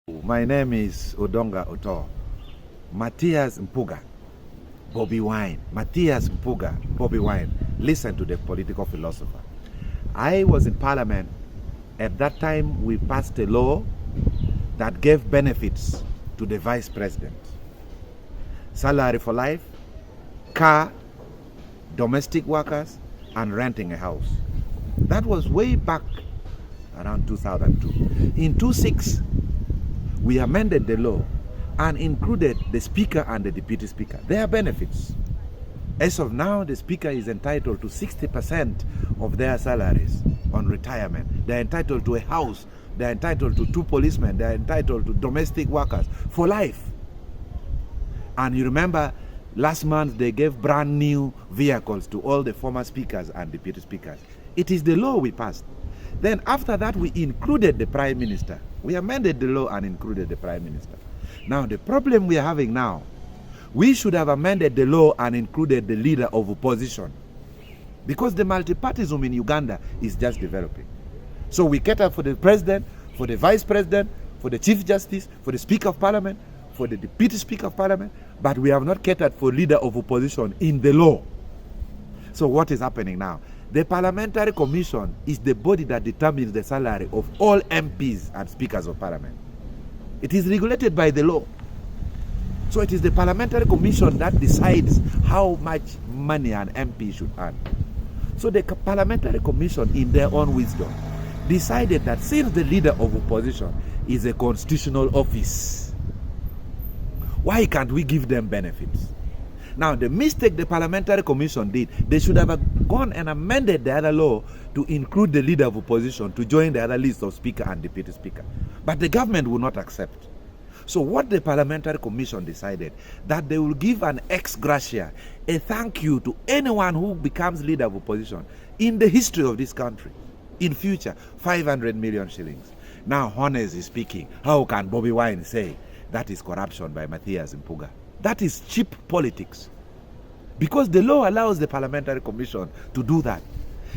My name is Odonga-Otto. Mathias Mpuuga, Bobi Wine. Mathias Mpuuga, Bobi Wine. Listen to the political philosopher. I was in parliament. At that time, we passed a law that gave benefits to the vice president. Salary for life, car, domestic workers, and renting a house. That was way back around 2002. In 2006, we amended the law and included the speaker and the deputy speaker. Their benefits. As of now, the speaker is entitled to 60% of their salaries on retirement. They're entitled to a house. They're entitled to 2 policemen. They're entitled to domestic workers for life. And you remember, last month they gave brand new vehicles to all the former speakers and deputy speakers. It is the law we passed. Then after that, we included the prime minister. We amended the law and included the prime minister. Now, the problem we are having now, we should have amended the law and included the leader of opposition, because the multipartyism in Uganda is just developing. So we cater for the president, for the vice president, for the chief justice, for the speaker of parliament, for the deputy speaker of parliament, but we have not catered for leader of opposition in the law. So what is happening now? The Parliamentary Commission is the body that determines the salary of all MPs and speakers of parliament. It is regulated by the law. So it is the Parliamentary Commission that decides how much money an MP should earn. So the Parliamentary Commission, in their own wisdom, decided that since the leader of opposition is a constitutional office, why can't we give them benefits? Now, the mistake the Parliamentary Commission did, they should have gone and amended the other law to include the leader of opposition to join the other list of speaker and deputy speaker. But the government will not accept. So what the Parliamentary Commission decided, that they will give an ex gratia, a thank you to anyone who becomes leader of opposition in the history of this country. In future, 500 million shillings. Now, honestly speaking, how can Bobi Wine say that is corruption by Mathias Mpuuga? That is cheap politics. Because the law allows the Parliamentary Commission to do that.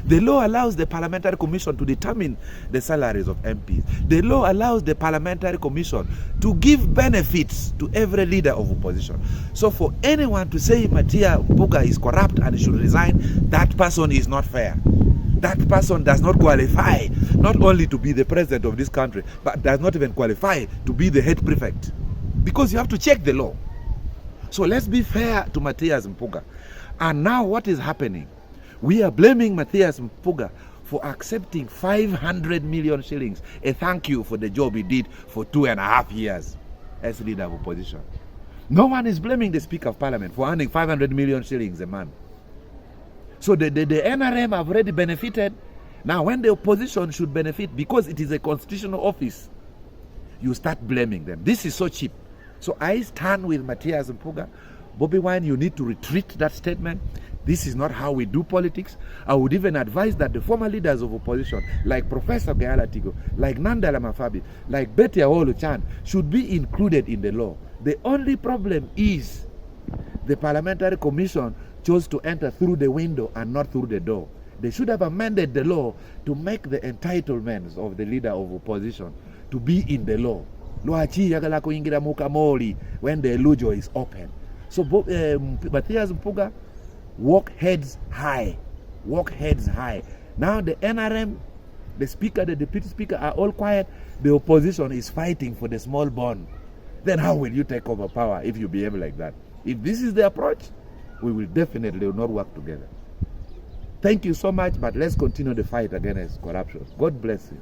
The law allows the Parliamentary Commission to determine the salaries of MPs. The law allows the Parliamentary Commission to give benefits to every leader of opposition. So for anyone to say Mathias Mpuuga is corrupt and should resign, that person is not fair. That person does not qualify not only to be the president of this country, but does not even qualify to be the head prefect. Because you have to check the law. So let's be fair to Mathias Mpuuga. And now what is happening? We are blaming Mathias Mpuuga for accepting 500 million shillings, a thank you for the job he did for 2.5 years as leader of opposition. No one is blaming the Speaker of Parliament for earning 500 million shillings a month. So the NRM have already benefited. Now when the opposition should benefit, because it is a constitutional office, you start blaming them. This is so cheap. So I stand with Mathias Mpuuga. Bobi Wine, you need to retreat that statement. This is not how we do politics. I would even advise that the former leaders of opposition, like Professor Gayala Tigo, like Nandala Mafabi, like Betty Awolu Chan, should be included in the law. The only problem is the Parliamentary Commission chose to enter through the window and not through the door. They should have amended the law to make the entitlements of the leader of opposition to be in the law. When the lujo is open. So Mathias Mpuuga, walk heads high. Walk heads high. Now the NRM, the speaker, the deputy speaker are all quiet. The opposition is fighting for the small bond. Then how will you take over power if you behave like that? If this is the approach, we will definitely not work together. Thank you so much, but let's continue the fight against corruption. God bless you.